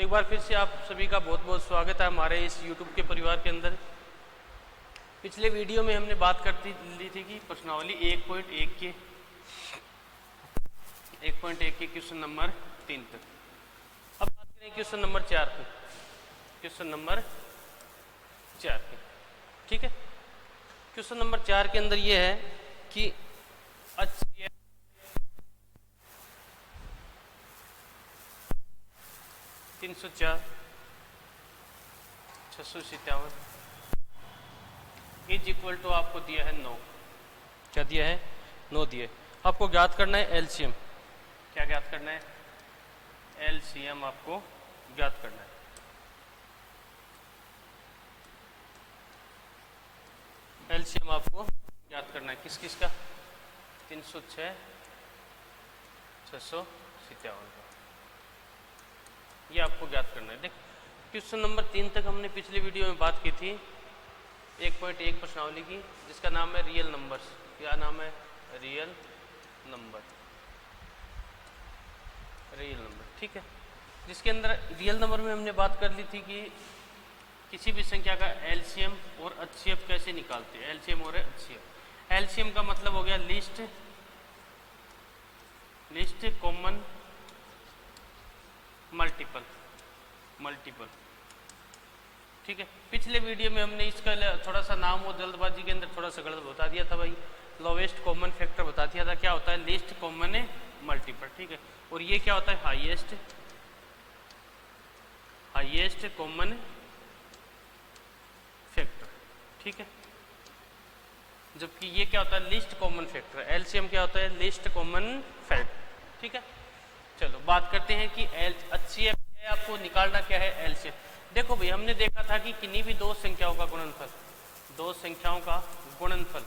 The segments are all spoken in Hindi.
एक बार फिर से आप सभी का बहुत बहुत स्वागत है हमारे इस YouTube के परिवार के अंदर। पिछले वीडियो में हमने बात करती ली थी कि प्रश्नावली 1.1 के क्वेश्चन नंबर 3 तक। अब बात करें क्वेश्चन नंबर 4 पे, क्वेश्चन नंबर 4 पे। ठीक है, क्वेश्चन नंबर 4 के अंदर ये है कि HCF 304 657 इज इक्वल टू आपको दिया है 9। क्या दिया है? 9 दिए। आपको ज्ञात करना है एलसीएम। क्या ज्ञात करना है? एलसीएम आपको ज्ञात करना है। एलसीएम आपको ज्ञात करना है किस किस का? 306 657 का, ये आपको ज्ञात करना है। देख, क्वेश्चन नंबर 3 तक हमने पिछली वीडियो में बात की थी 1.1 प्रश्नावली की, जिसका नाम है रियल नंबर्स। क्या नाम है? Real number. रियल नंबर, ठीक है। जिसके अंदर रियल नंबर में हमने बात कर ली थी कि किसी भी संख्या का एलसीएम और एचसीएफ कैसे निकालते हैं। एलसीएम और एचसीएफ। एलसीएम का मतलब हो गया लिस्ट कॉमन मल्टीपल। ठीक है, पिछले वीडियो में हमने इसका थोड़ा सा नाम और जल्दबाजी के अंदर थोड़ा सा गलत बता दिया था भाई। लोवेस्ट कॉमन फैक्टर बता दिया था। क्या होता है? Least common multiple. ठीक है, और ये क्या होता है? Highest common factor. ठीक है, जबकि ये क्या होता है? Least common factor. एलसीएम क्या होता है? Least common factor. ठीक है, चलो बात करते हैं कि एचसीएफ आपको निकालना क्या है? एलसीएम। देखो भाई, हमने देखा था कि किन्हीं भी दो संख्याओं का गुणनफल, दो संख्याओं का गुणनफल,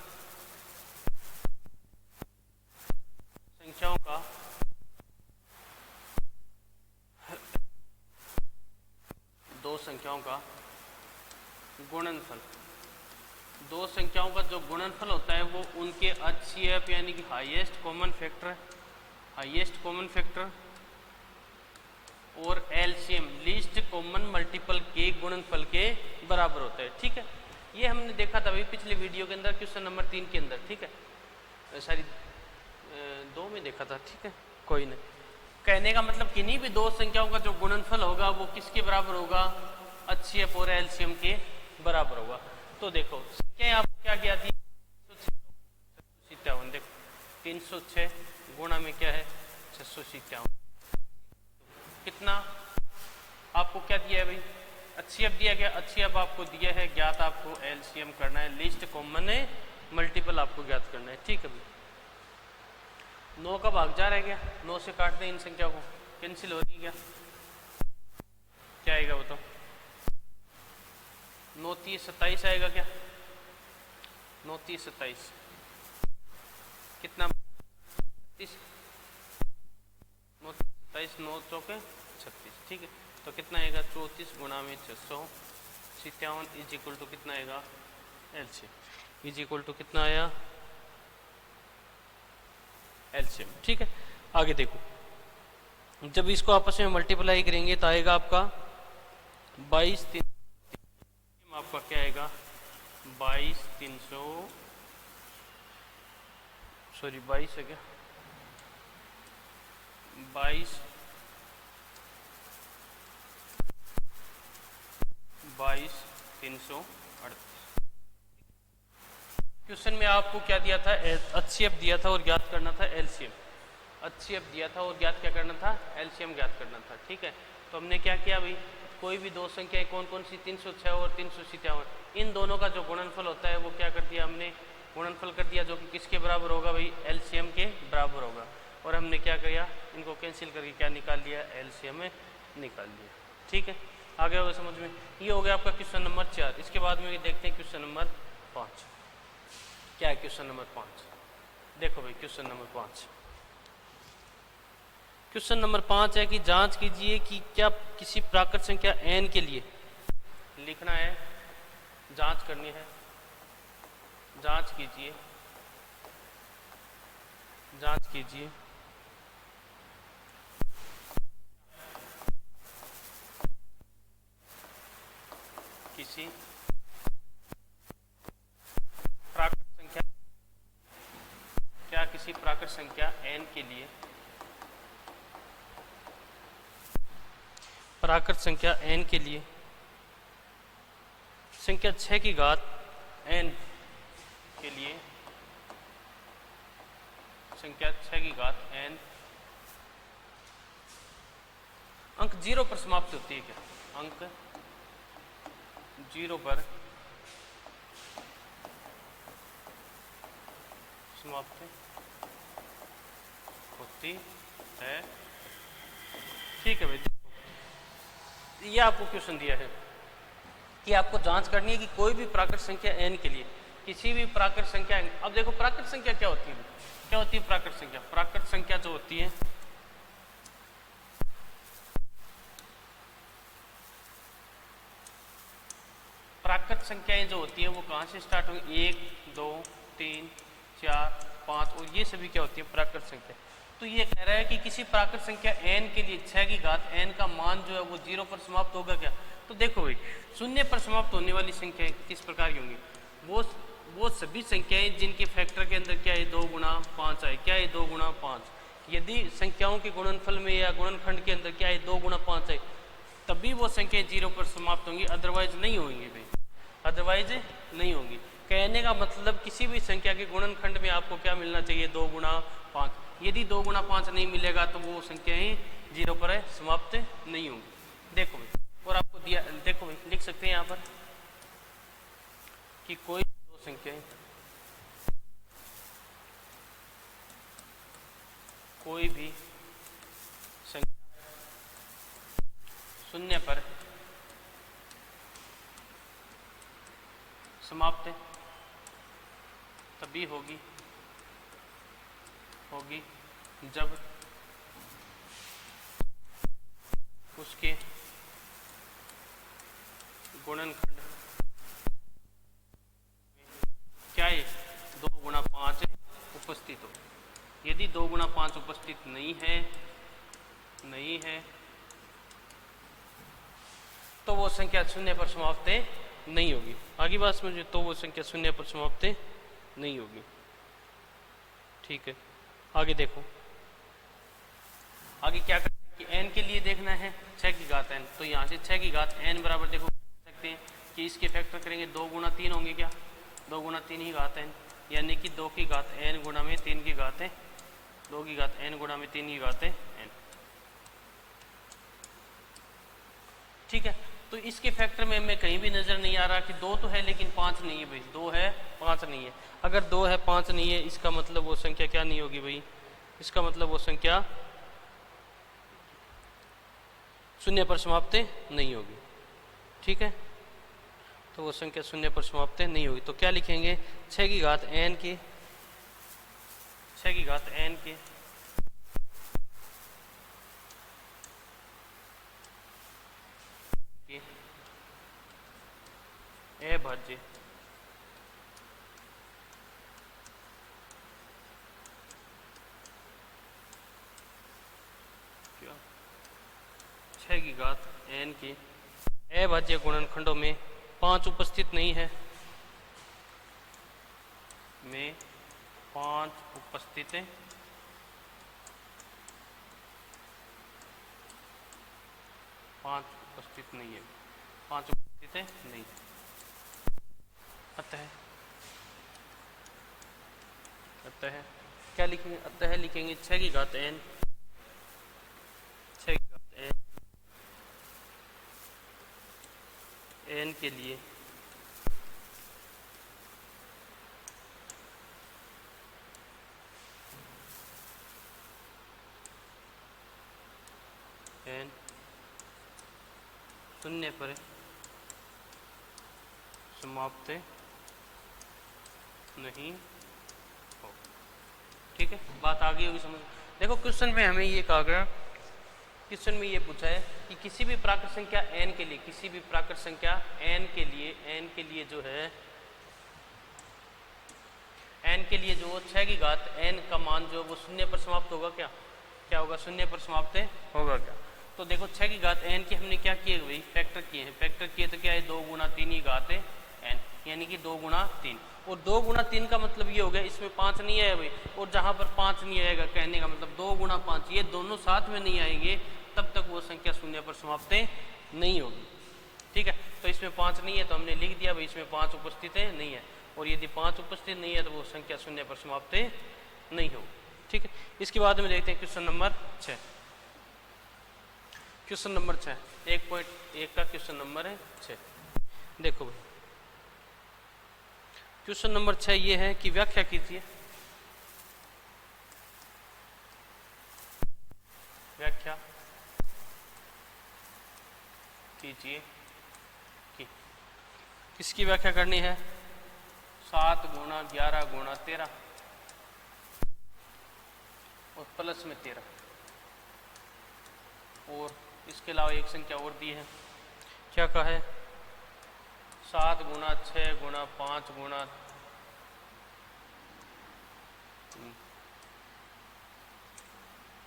दो संख्याओं का गुणनफल, दो संख्याओं का जो गुणनफल होता है वो उनके एचसीएफ यानी कि हाईएस्ट कॉमन फैक्टर और एलसीएम लीस्ट कॉमन मल्टीपल के गुणनफल के बराबर होता है। ठीक है, ये हमने देखा था भाई पिछले वीडियो के अंदर, क्वेश्चन नंबर 3 के अंदर। ठीक है, सॉरी 2 में देखा था। ठीक है, कोई नहीं। कहने का मतलब किन्हीं भी दो संख्याओं का जो गुणनफल होगा वो किसके बराबर होगा? एचसीएफ और एलसीएम के बराबर होगा। तो देखो संख्याएं आपको क्या क्या दी? 357। देखो 306 गुणा में क्या है? 657। कितना आपको क्या दिया है भाई? एचसीएफ दिया गया। एचसीएफ आपको दिया है ज्ञात, आपको एलसीएम करना है, लीस्ट कॉमन मल्टीपल आपको ज्ञात करना है। ठीक है भाई, 9 का भाग जा रह गया, 9 से काट दें इन संख्या को, कैंसिल हो रही है। क्या आएगा बताओ? 9 3 27 आएगा क्या? 9 3 27 कितना? 30। 9 27 9 चौके 36। ठीक है, तो कितना आएगा? 34 गुणा में 657 इज इक्वल टू कितना आएगा? एलसीएम इज इक्वल टू कितना आया? एलसीएम। ठीक है, आगे देखो, जब इसको आपस में मल्टीप्लाई करेंगे तो आएगा आपका 22 3। आपका क्या आएगा? 22 300 सॉरी 22 है क्या? 22 338। क्वेश्चन में आपको क्या दिया था? एचसीएफ दिया था और ज्ञात करना था एलसीएम। एचसीएफ दिया था और ज्ञात क्या करना था? एलसीएम ज्ञात करना था। ठीक है, तो हमने क्या किया भाई? कोई भी दो संख्याएं कौन कौन सी? 306 और 357, इन दोनों का जो गुणनफल होता है वो क्या कर दिया हमने? गुणनफल कर दिया, जो कि किसके बराबर होगा भाई? एलसीएम के बराबर होगा। और हमने क्या किया? इनको कैंसिल करके क्या निकाल लिया? एलसीएम में निकाल लिया। ठीक है, आगे होगा समझ में? ये हो गया आपका क्वेश्चन नंबर 4। इसके बाद में देखते हैं क्वेश्चन नंबर 5। क्या है क्वेश्चन नंबर 5? देखो भाई, क्वेश्चन नंबर 5, क्वेश्चन नंबर 5 है कि जांच कीजिए कि क्या किसी प्राकृत संख्या n के लिए लिखना है, जांच करनी है। जांच कीजिए किसी प्राकृत संख्या, क्या किसी प्राकृत संख्या n के लिए, प्राकृत संख्या n के लिए संख्या 6 की घात n के लिए, संख्या 6 की घात n अंक 0 पर समाप्त होती है क्या? अंक 0 पर समाप्त होती है। ठीक है भाई, ये आपको क्वेश्चन दिया है कि आपको जांच करनी है कि कोई भी प्राकृत संख्या n के लिए, किसी भी प्राकृत संख्या, अब देखो प्राकृत संख्या क्या होती है, क्या होती है प्राकृत संख्या? प्राकृत संख्या जो होती है प्राकृत संख्याएं जो होती है वो कहाँ से स्टार्ट होंगी? 1 2 3 4 5 और ये सभी क्या होती है? प्राकृत संख्या। तो ये कह रहा है कि किसी प्राकृत संख्या n के लिए 6 की घात n का मान जो है वो 0 पर समाप्त होगा क्या? तो देखो भाई, शून्य पर समाप्त होने वाली संख्याएं किस प्रकार की होंगी? वो सभी संख्याएं जिनके फैक्टर के अंदर क्या है 2 गुणा 5 आए, क्या है 2 गुणा 5। यदि संख्याओं के गुणनफल में या गुणनखंड के अंदर क्या है 2 गुणा 5 आए, तभी वो संख्याएं 0 पर समाप्त होंगी, अदरवाइज नहीं होंगी भाई, अदरवाइज नहीं होंगी। कहने का मतलब किसी भी संख्या के गुणनखंड में आपको क्या मिलना चाहिए? 2 गुणा 5। यदि 2 गुणा 5 नहीं मिलेगा तो वो संख्याएं 0 पर समाप्त नहीं होंगी। देखो भाई, और आपको दिया, देखो भाई लिख सकते हैं यहाँ पर कि कोई दो संख्याएं, कोई भी संख्या शून्य पर समाप्त तभी होगी जब उसके गुणनखंड क्या है 2 गुणा 5 उपस्थित हो। यदि 2 गुणा 5 उपस्थित नहीं है तो वो संख्या शून्य पर समाप्त नहीं होगी। आगे बात समझिए, तो वो संख्या शून्य पर समाप्त नहीं होगी। ठीक है, आगे देखो, आगे क्या करना है कि n के लिए देखना है 6 की घात n। तो यहाँ से 6 की घात n बराबर देखो सकते हैं कि इसके फैक्टर करेंगे 2 गुणा 3 होंगे क्या? 2 गुणा 3 ही घात n, यानी कि 2 की घात n गुणा में 3 की घात है 2 की घात n गुणा में 3 की घात है n। ठीक है, तो इसके फैक्टर में हमें कहीं भी नजर नहीं आ रहा कि 2 तो है लेकिन 5 नहीं है भाई, 2 है 5 नहीं है। अगर 2 है 5 नहीं है, इसका मतलब वो संख्या क्या नहीं होगी भाई? इसका मतलब वो संख्या शून्य पर समाप्त नहीं होगी। ठीक है, तो वो संख्या शून्य पर समाप्त नहीं होगी। तो क्या लिखेंगे? 6 की घात n के 6 की घात n के अभाज्य क्या 6 की घात n के अभाज्य गुणनखंडों में 5 उपस्थित नहीं है, में 5 उपस्थित है, 5 उपस्थित नहीं है, 5 उपस्थित है नहीं। अतः क्या लिखेंगे? अतः लिखेंगे 6 की घात n, 6 की घात n के लिए n शून्य पर समाप्त नहीं हो। ठीक है, बात आ गई होगी समझ। देखो क्वेश्चन में हमें ये कहा गया, क्वेश्चन में ये पूछा है कि किसी भी प्राकृत संख्या n के लिए, किसी भी प्राकृत संख्या n के लिए जो है n के लिए जो 6 की घात n का मान जो वो शून्य पर समाप्त होगा क्या? क्या होगा? शून्य पर समाप्त होगा क्या? तो देखो 6 की घात n की हमने क्या किए भाई, फैक्टर किए हैं। फैक्टर किए तो क्या है, 2 गुना 3 की घात है n, यानी कि 2 गुना 3। और 2 गुना 3 का मतलब ये हो गया इसमें 5 नहीं आया भाई, और जहाँ पर 5 नहीं आएगा कहने का मतलब 2 गुना 5, ये दोनों साथ में नहीं आएंगे तब तक वो संख्या शून्य पर समाप्त नहीं होगी। ठीक है, तो इसमें 5 नहीं है तो हमने लिख दिया भाई इसमें 5 उपस्थित है नहीं है, और यदि 5 उपस्थित नहीं है तो वो संख्या शून्य पर समाप्त नहीं होगी। ठीक है, इसके बाद में देखते हैं क्वेश्चन नंबर 6। क्वेश्चन नंबर 6 1.1 का क्वेश्चन नंबर है 6। देखो भाई क्वेश्चन नंबर 6 ये है कि व्याख्या कीजिए, व्याख्या कीजिए कि किसकी व्याख्या करनी है, 7 गुणा 11 गुणा 13 और प्लस में 13, और इसके अलावा एक संख्या और दी है, क्या कहा है, 7 गुणा 6 गुणा 5 गुणा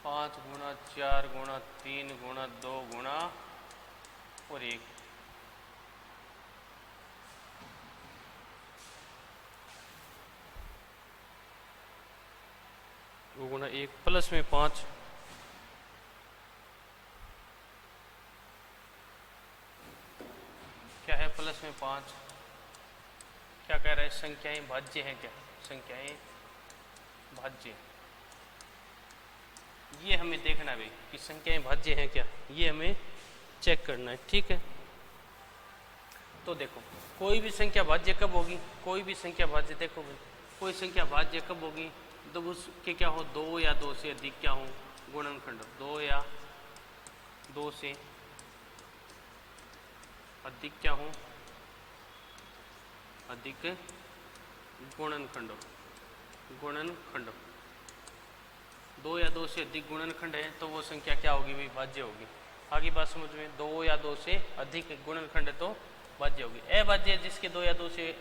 5 गुणा 4 गुणा 3 गुणा 2 गुणा और 1। गुणा 1 प्लस में 5 क्या है, प्लस में 5। क्या कह रहा है, संख्याएं भाज्य हैं क्या, संख्याएं भाज्य, ये हमें देखना है कि संख्याएं भाज्य हैं क्या, ये हमें चेक करना है। ठीक है, तो देखो कोई भी संख्या भाज्य कब होगी, कोई भी संख्या भाज्य, देखो भाई कोई संख्या भाज्य कब होगी जब उसके क्या हो, 2 या 2 से अधिक क्या हो गुणनखंड, 2 या 2 से अधिक क्या हो, अधिक गुणनखंड, गुणनखंड 2 या 2 से अधिक गुणनखंड है तो वो संख्या क्या होगी भाई, भाज्य होगी। आगे बात समझ में, 2 या 2 से अधिक गुणनखंड है तो भाज्य होगी। अभाज्य जिसके 2 या 2 से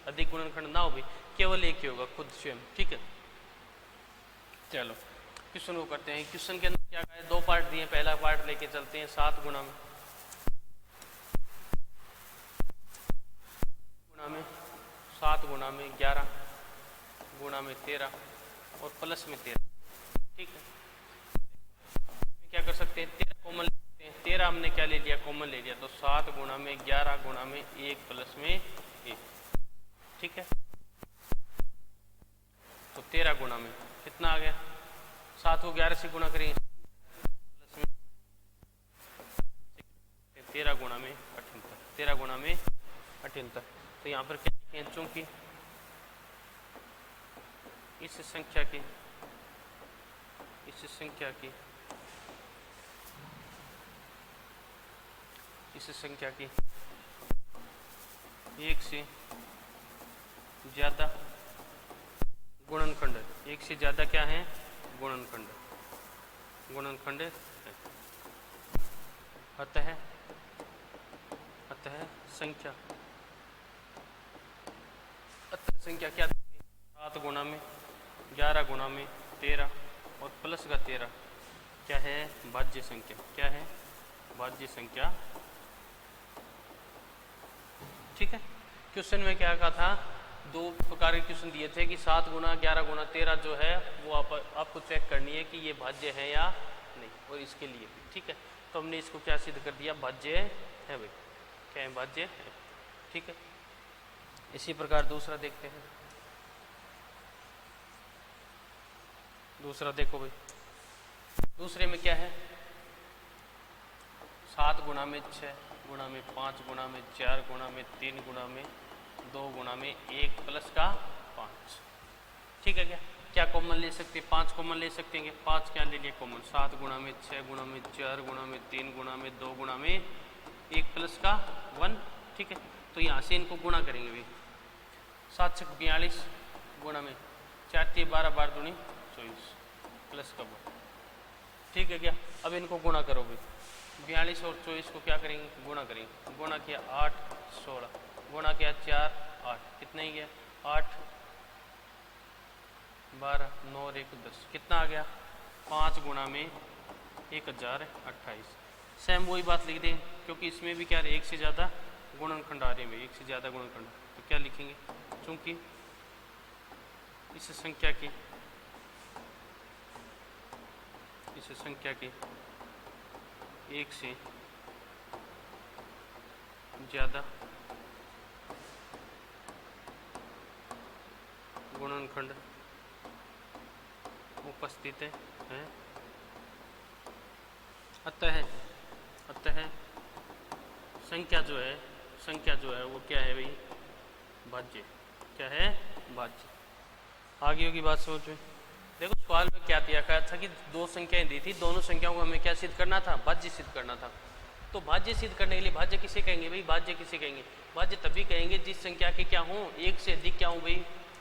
अधिक गुणनखंड ना हो भाई, केवल एक ही होगा, खुद स्वयं। ठीक है, चलो क्वेश्चन को करते हैं। क्वेश्चन के अंदर क्या कहा है, 2 पार्ट दिए, पहला पार्ट लेके चलते हैं, 7 गुणा में 7 गुणा में 11 गुणा में 13 और प्लस में 13। ठीक है, क्या कर सकते हैं, 13 कॉमन ले सकते हैं, 13 हमने क्या ले लिया, कॉमन ले लिया, तो 7 गुणा में 11 गुणा में 1 प्लस में 1। ठीक है, तो 13 गुणा में कितना आ गया, 7 को 11 से गुणा करेंगे प्लस में 13 गुणा में 78, 13 गुणा में 78। तो यहाँ पर क्या लिखें, चूंकि इस संख्या की 1 से ज्यादा गुणनखंड, 1 से ज्यादा क्या है, गुणनखंड है। अतः संख्या क्या, 7 गुणा में 11 गुणा में 13 और प्लस का 13 क्या है, भाज्य संख्या। क्या है, भाज्य संख्या। ठीक है, क्वेश्चन में क्या कहा था, 2 प्रकार के क्वेश्चन दिए थे कि 7 गुणा 11 गुणा 13 जो है वो आपको चेक करनी है कि ये भाज्य है या नहीं, और इसके लिए भी। ठीक है, तो हमने इसको क्या सिद्ध कर दिया, भाज्य है भाई, क्या है, भाज्य है। ठीक है, इसी प्रकार दूसरा देखते हैं। दूसरा देखो भाई, दूसरे में क्या है, 7 गुणा में 6 गुणा में 5 गुणा में 4 गुणा में 3 गुणा में 2 गुणा में 1 प्लस का 5। ठीक है, क्या कॉमन ले सकते हैं, 5 कॉमन ले सकते हैं। 5 क्या ले लिए कॉमन, 7 गुणा में 6 गुणा में 4 गुणा में 3 गुणा में 2 गुणा में 1 प्लस का 1। ठीक है, तो यहाँ से इनको गुणा करेंगे भाई, 7 छक 42 गुणा में 4 3 12 12 दूनी 24 प्लस का 1। ठीक है, क्या अब इनको गुणा करो भाई, 42 और 24 को क्या करेंगे, गुणा करेंगे। गुणा किया 8 16, गुणा किया 4 8, कितना ही गया 8 12 9 और 1 10, कितना आ गया 5 गुणा में 1028। सेम वही बात लिख दें, क्योंकि इसमें भी क्या है, एक से ज़्यादा गुणनखंड आ रहे हैं, एक से ज़्यादा गुणनखंड। तो क्या लिखेंगे, चूंकि इस संख्या के एक से ज़्यादा गुणनखंड उपस्थित है, अतः संख्या जो है वो क्या है भाई, भाज्य। क्या है, भाज्य। आगे होगी बात समझ में। देखो सवाल में क्या दिया गया था कि दो संख्याएं दी थी, दोनों संख्याओं को हमें क्या सिद्ध करना था, भाज्य सिद्ध करना था। तो भाज्य सिद्ध करने के लिए भाज्य किसे कहेंगे भाई, भाज्य किसे कहेंगे, भाज्य तभी कहेंगे जिस संख्या के क्या हो, एक से अधिक क्या हो भाई,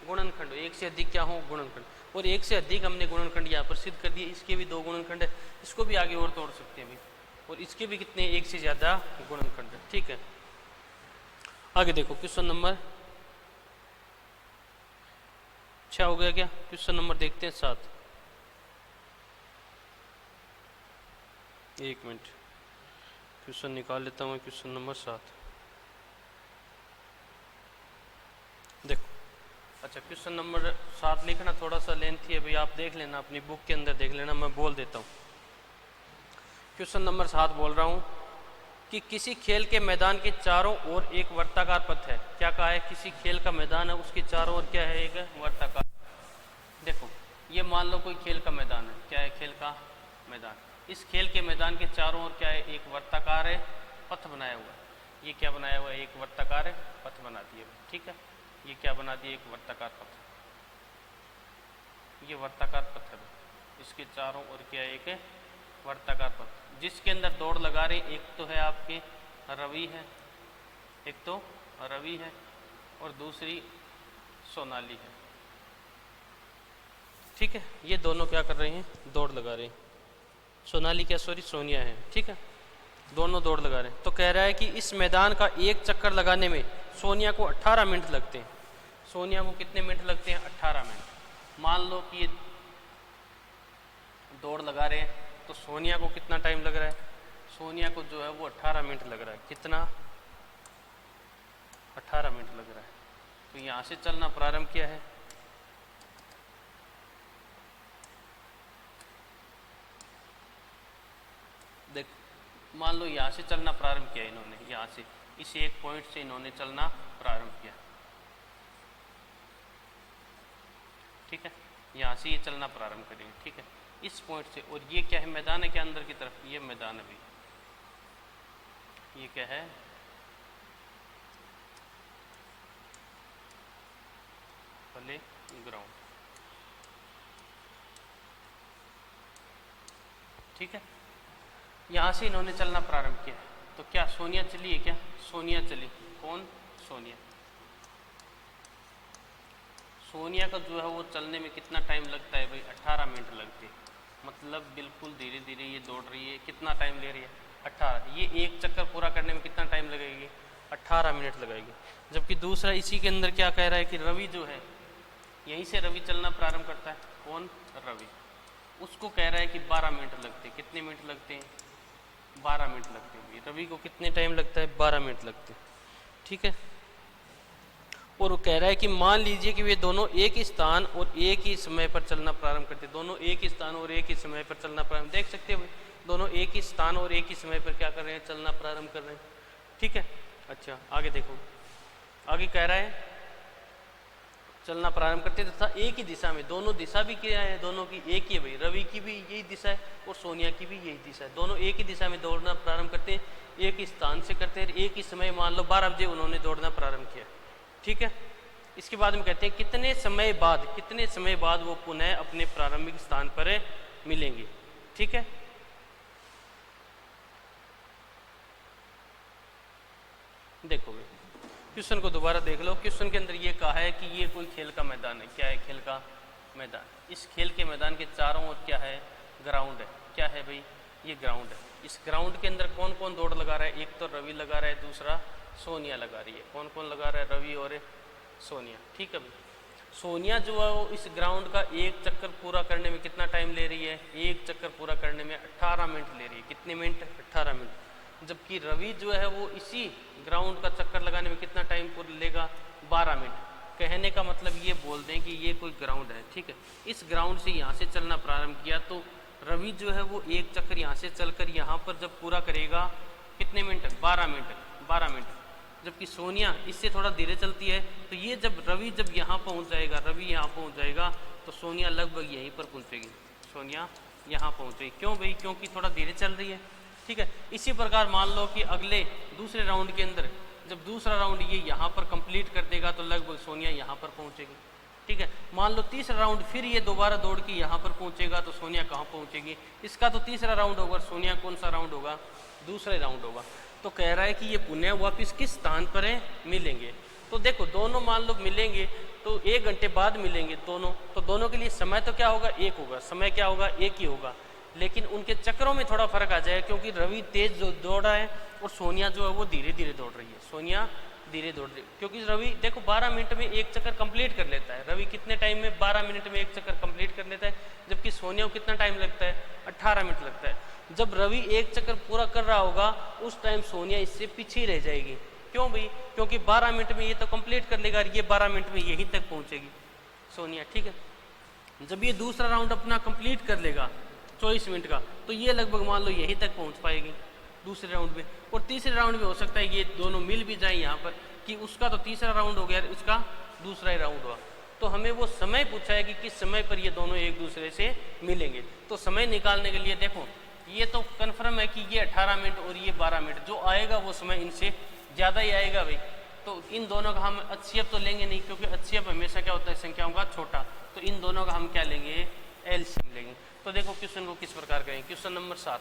गुणनखंड, एक से अधिक क्या हो, गुणनखंड। और एक से अधिक हमने गुणनखंड यहाँ पर सिद्ध कर दिए, इसके भी दो गुणनखंड है, इसको भी आगे और तोड़ सकते हैं भाई, और इसके भी कितने, एक से ज़्यादा गुणनखंड है। ठीक है, आगे देखो क्वेश्चन नंबर 6 हो गया क्या, क्वेश्चन नंबर देखते हैं 7। एक मिनट, क्वेश्चन निकाल लेता हूँ, क्वेश्चन नंबर 7 देखो। अच्छा, क्वेश्चन नंबर 7 लिखना थोड़ा सा लेंथी है भाई, आप देख लेना अपनी बुक के अंदर देख लेना, मैं बोल देता हूँ। क्वेश्चन नंबर 7 बोल रहा हूँ कि किसी खेल के मैदान के चारों ओर एक वर्ताकार पथ है। क्या कहा है, किसी खेल का मैदान है, उसके चारों ओर क्या है, एक वर्ताकार। देखो ये मान लो कोई खेल का मैदान है, क्या है, खेल का मैदान। इस खेल के मैदान के चारों ओर क्या है, एक वर्ताकार है पथ बनाया हुआ है। ये क्या बनाया हुआ है, एक वर्ताकार है पथ बना दिए। ठीक है, ये क्या बना दिए, एक वर्ताकार पथ। ये वर्ताकार पथ है, इसके चारों ओर क्या है, एक वर्ताकार पथ, जिसके अंदर दौड़ लगा रहे, एक तो है आपके रवि है, एक तो रवि है और दूसरी सोनाली है। ठीक है, ये दोनों क्या कर रहे हैं, दौड़ लगा रहे हैं। सोनाली क्या, सॉरी सोनिया है। ठीक है, दोनों दौड़ लगा रहे हैं। तो कह रहा है कि इस मैदान का एक चक्कर लगाने में सोनिया को 18 मिनट लगते हैं। सोनिया को कितने मिनट लगते हैं, 18 मिनट। मान लो कि ये दौड़ लगा रहे हैं, तो सोनिया को कितना टाइम लग रहा है, सोनिया को जो है वो 18 मिनट लग रहा है। कितना, 18 मिनट लग रहा है। तो यहाँ से चलना प्रारंभ किया है, देख मान लो यहाँ से चलना प्रारंभ किया इन्होंने, यहाँ से इस एक पॉइंट से इन्होंने चलना प्रारंभ किया। ठीक है, यहाँ से ये चलना प्रारंभ करेंगे। ठीक है, इस पॉइंट से, और ये क्या है, मैदान है क्या, अंदर की तरफ, ये मैदान है भाई, ये क्या है, प्ले ग्राउंड। ठीक है, यहाँ से इन्होंने चलना प्रारंभ किया। तो क्या सोनिया चली है, क्या सोनिया चली, कौन, सोनिया। सोनिया का जो है वो चलने में कितना टाइम लगता है भाई, 18 मिनट लगते हैं। मतलब बिल्कुल धीरे धीरे ये दौड़ रही है, कितना टाइम ले रही है, 18। ये एक चक्कर पूरा करने में कितना टाइम लगेगी, 18 मिनट लगेगी। जबकि दूसरा इसी के अंदर क्या कह रहा है कि रवि जो है, यहीं से रवि चलना प्रारंभ करता है, कौन, रवि। उसको कह रहा है कि 12 मिनट लगते हैं। कितने मिनट लगते हैं, 12 मिनट लगते हैं। रवि को कितने टाइम लगता है, 12 मिनट लगते हैं। ठीक है, और वो कह रहा है कि मान लीजिए कि वे दोनों एक ही स्थान और एक ही समय पर चलना प्रारंभ करते हैं। दोनों एक ही स्थान और एक ही समय पर चलना प्रारंभ, देख सकते हो दोनों एक ही स्थान और एक ही समय पर क्या कर रहे हैं, चलना प्रारंभ कर रहे हैं। ठीक है, अच्छा आगे देखो, आगे कह रहा है चलना प्रारंभ करते तथा एक ही दिशा में, दोनों दिशा भी क्या है, दोनों की एक ही है भाई, रवि की भी यही दिशा है और सोनिया की भी यही दिशा है। दोनों एक ही दिशा में दौड़ना प्रारंभ करते हैं, एक ही स्थान से करते हैं, एक ही समय, मान लो 12 बजे उन्होंने दौड़ना प्रारंभ किया। ठीक है, इसके बाद में कहते हैं कितने समय बाद वो पुनः अपने प्रारंभिक स्थान पर मिलेंगे। ठीक है, देखो भाई क्वेश्चन को दोबारा देख लो। क्वेश्चन के अंदर ये कहा है कि ये कोई खेल का मैदान है। क्या है, खेल का मैदान। इस खेल के मैदान के चारों ओर क्या है, ग्राउंड है। क्या है भाई, ये ग्राउंड है। इस ग्राउंड के अंदर कौन कौन दौड़ लगा रहा है, एक तो रवि लगा रहा है, दूसरा सोनिया लगा रही है। कौन कौन लगा रहा है, रवि और सोनिया। ठीक है भाई, सोनिया जो है वो इस ग्राउंड का एक चक्कर पूरा करने में कितना टाइम ले रही है? एक चक्कर पूरा करने में 18 मिनट ले रही है। कितने मिनट? 18 मिनट। जबकि रवि जो है वो इसी ग्राउंड का चक्कर लगाने में कितना टाइम लेगा? 12 मिनट। कहने का मतलब ये बोल दें कि ये कोई ग्राउंड है, ठीक है। इस ग्राउंड से यहाँ से चलना प्रारंभ किया तो रवि जो है वो एक चक्कर यहाँ से चलकर यहाँ पर जब पूरा करेगा कितने मिनट? 12 मिनट। 12 मिनट। जबकि सोनिया इससे थोड़ा धीरे चलती है, तो ये जब रवि जब यहाँ पहुँच जाएगा, रवि यहाँ पहुँच जाएगा तो सोनिया लगभग यहीं पर पहुँचेगी। सोनिया यहाँ पहुँचेगी। क्यों भाई? क्योंकि थोड़ा धीरे चल रही है, ठीक है। इसी प्रकार मान लो कि अगले दूसरे राउंड के अंदर जब दूसरा राउंड ये यहाँ पर कंप्लीट कर देगा तो लगभग सोनिया यहाँ पर पहुँचेगी, ठीक है। मान लो तीसरा राउंड फिर ये दोबारा दौड़ के यहाँ पर पहुँचेगा तो सोनिया कहाँ पहुँचेगी? इसका तो तीसरा राउंड होगा, सोनिया कौन सा राउंड होगा? दूसरा राउंड होगा। तो कह रहा है कि ये पुनः वापस किस स्थान पर है? मिलेंगे। तो देखो दोनों मान लो मिलेंगे तो 1 घंटे बाद मिलेंगे दोनों, तो दोनों के लिए समय तो क्या होगा? एक होगा। समय क्या होगा? एक ही होगा। लेकिन उनके चक्करों में थोड़ा फर्क आ जाएगा, क्योंकि रवि तेज जो दौड़ रहा है और सोनिया जो है वो धीरे धीरे दौड़ रही है। सोनिया धीरे दौड़ रही है क्योंकि रवि देखो 12 मिनट में एक चक्कर कंप्लीट कर लेता है। रवि कितने टाइम में? 12 मिनट में एक चक्कर कंप्लीट कर लेता है। जबकि सोनिया को कितना टाइम लगता है? 18 मिनट लगता है। जब रवि एक चक्कर पूरा कर रहा होगा उस टाइम सोनिया इससे पीछे ही रह जाएगी। क्यों भाई? क्योंकि 12 मिनट में ये तो कंप्लीट कर लेगा और ये 12 मिनट में यहीं तक पहुंचेगी सोनिया, ठीक है। जब ये दूसरा राउंड अपना कंप्लीट कर लेगा 24 मिनट का, तो ये लगभग मान लो यहीं तक पहुंच पाएगी दूसरे राउंड में। और तीसरे राउंड में हो सकता है ये दोनों मिल भी जाए यहाँ पर, कि उसका तो तीसरा राउंड हो गया, उसका दूसरा ही राउंड हुआ। तो हमें वो समय पूछा है कि किस समय पर ये दोनों एक दूसरे से मिलेंगे। तो समय निकालने के लिए देखो ये तो कन्फर्म है कि ये 18 मिनट और ये 12 मिनट, जो आएगा वो समय इनसे ज़्यादा ही आएगा भाई। तो इन दोनों का हम HCF तो लेंगे नहीं, क्योंकि HCF हमेशा क्या होता है? संख्याओं का छोटा। तो इन दोनों का हम क्या लेंगे? LCM लेंगे। तो देखो क्वेश्चन को किस प्रकार करेंगे। क्वेश्चन नंबर 7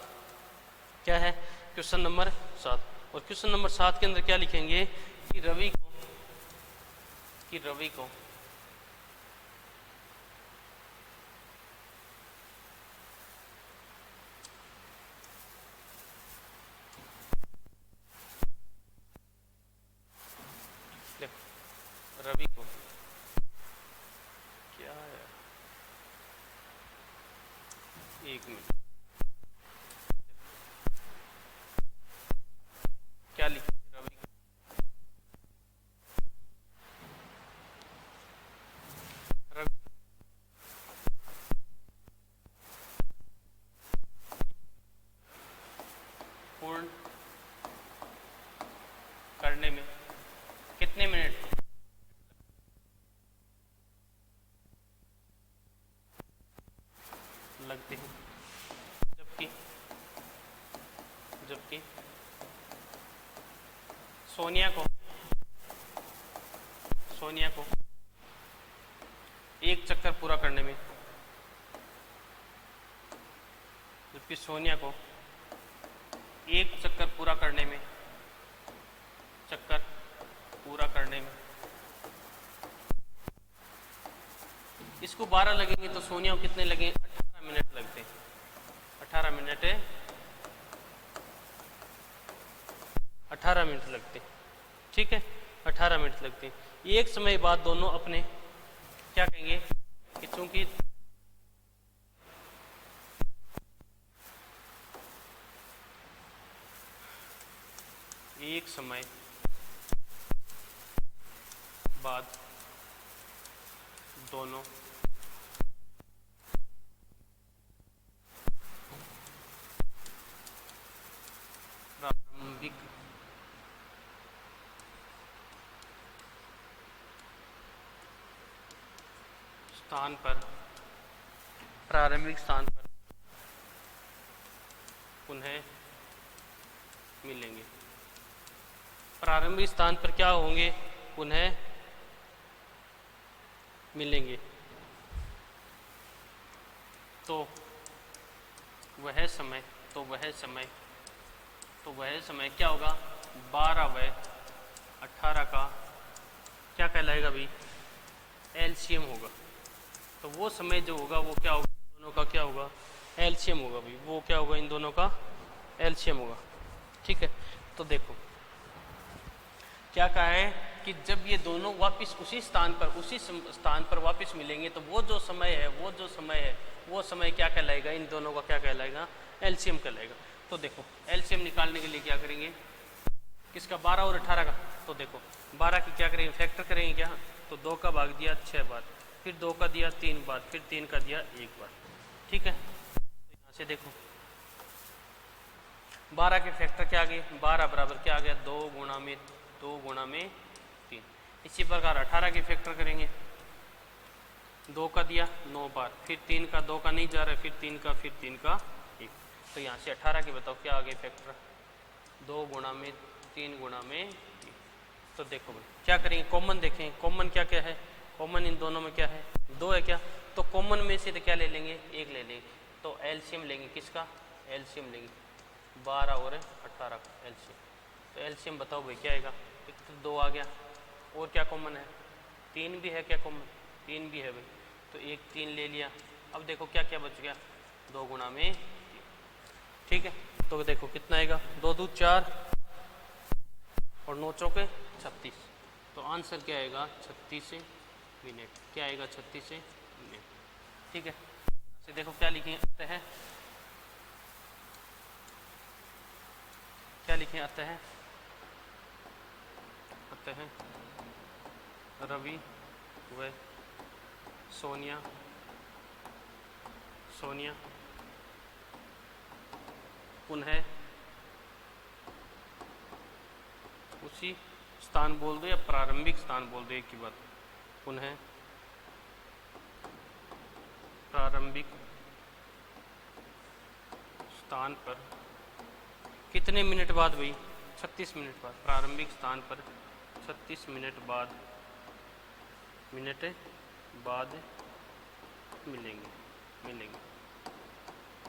क्या है? Question number 7। और क्वेश्चन नंबर 7 के अंदर क्या लिखेंगे कि रवि को रवि को क्या है? 1 मिनट, क्या लिखे? रवि पूर्ण करने में कितने मिनट लगते हैं? जबकि सोनिया को एक चक्कर पूरा करने में, जबकि सोनिया को एक चक्कर पूरा करने में, इसको 12 लगेंगे तो सोनिया को कितने लगेंगे? 18 मिनट लगते हैं। 18 मिनट है, 18 मिनट लगते हैं, ठीक है। 18 मिनट लगते हैं। एक समय बाद दोनों अपने क्या कहेंगे कि चूंकि एक समय बाद दोनों प्रारंभिक स्थान पर पुनः मिलेंगे। प्रारंभिक स्थान पर क्या होंगे? पुनः मिलेंगे। तो वह समय क्या होगा? 12 व 18 का क्या कहलाएगा भाई? LCM होगा। तो वो समय जो होगा वो क्या होगा? दोनों का क्या होगा? LCM होगा भाई। वो क्या होगा? इन दोनों का LCM होगा, ठीक है। तो देखो क्या कहा है कि जब ये दोनों वापस उसी स्थान पर वापस मिलेंगे तो वो जो समय क्या कहलाएगा, इन दोनों का क्या कहलाएगा, एलसीएम कहलाएगा। तो देखो एलसीएम निकालने के लिए क्या करेंगे, किसका 12 और 18 का। तो देखो 12 की क्या करेंगे, फैक्टर करेंगे क्या, तो 2 का भाग दिया 6 बार, फिर 2 का दिया 3 बार, फिर 3 का दिया 1 बार। ठीक है, तो यहाँ से देखो 12 के फैक्टर क्या आ गए, 12 बराबर क्या आ गया, 2 गुणा में 3। इसी प्रकार 18 के फैक्टर करेंगे, 2 का दिया 9 बार, फिर 3 का, 2 का नहीं जा रहा है, फिर 3 का 1। तो यहाँ से 18 के बताओ क्या आ गए फैक्टर, 2 गुणा में 3 गुणा में 3। तो देखो भाई क्या करेंगे, कॉमन देखें, कॉमन क्या क्या है, कॉमन इन दोनों में क्या है, 2 है क्या, तो कॉमन में से तो क्या ले लेंगे, 1 ले लेंगे। तो एलसीएम लेंगे किसका, एलसीएम लेंगे 12 और 18 का एलसीएम। तो एलसीएम बताओ भाई क्या आएगा, एक तो 2 आ गया, और क्या कॉमन है, 3 भी है क्या कॉमन, 3 भी है भाई, तो 1 3 ले लिया। अब देखो क्या क्या बच गया, 2 गुणा में 3। ठीक है, तो देखो कितना आएगा, 2 दूध 4 और 9 चौके 36। तो आंसर क्या आएगा, 36 मिनट। क्या आएगा, 36 मिनट। ठीक है, तो देखो क्या लिखे हैं, क्या लिखे आते हैं रवि व सोनिया पुनः उसी स्थान बोल दो या प्रारंभिक स्थान बोल दो, एक ही बात, पुनः प्रारंभिक स्थान पर कितने मिनट बाद भाई, 36 मिनट बाद, प्रारंभिक स्थान पर 36 मिनट बाद मिलेंगे।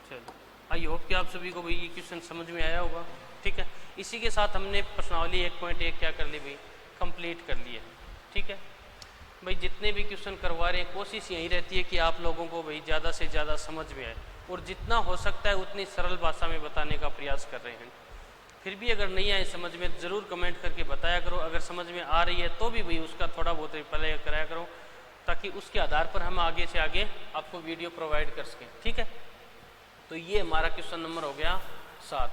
चलो, आई होप कि आप सभी को भाई ये क्वेश्चन समझ में आया होगा। ठीक है, इसी के साथ हमने प्रश्नावली 1.1 क्या कर ली भाई, कंप्लीट कर लिया। ठीक है भाई, जितने भी क्वेश्चन करवा रहे हैं कोशिश यही रहती है कि आप लोगों को भाई ज़्यादा से ज़्यादा समझ में आए, और जितना हो सकता है उतनी सरल भाषा में बताने का प्रयास कर रहे हैं। फिर भी अगर नहीं आए समझ में, ज़रूर कमेंट करके बताया करो। अगर समझ में आ रही है तो भी भाई उसका थोड़ा बहुत रिप्लाई कराया करो, ताकि उसके आधार पर हम आगे से आगे आपको वीडियो प्रोवाइड कर सकें। ठीक है, तो ये हमारा क्वेश्चन नंबर हो गया 7।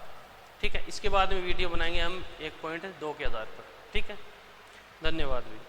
ठीक है, इसके बाद में वीडियो बनाएंगे हम 1.2 के आधार पर। ठीक है, धन्यवाद भाई।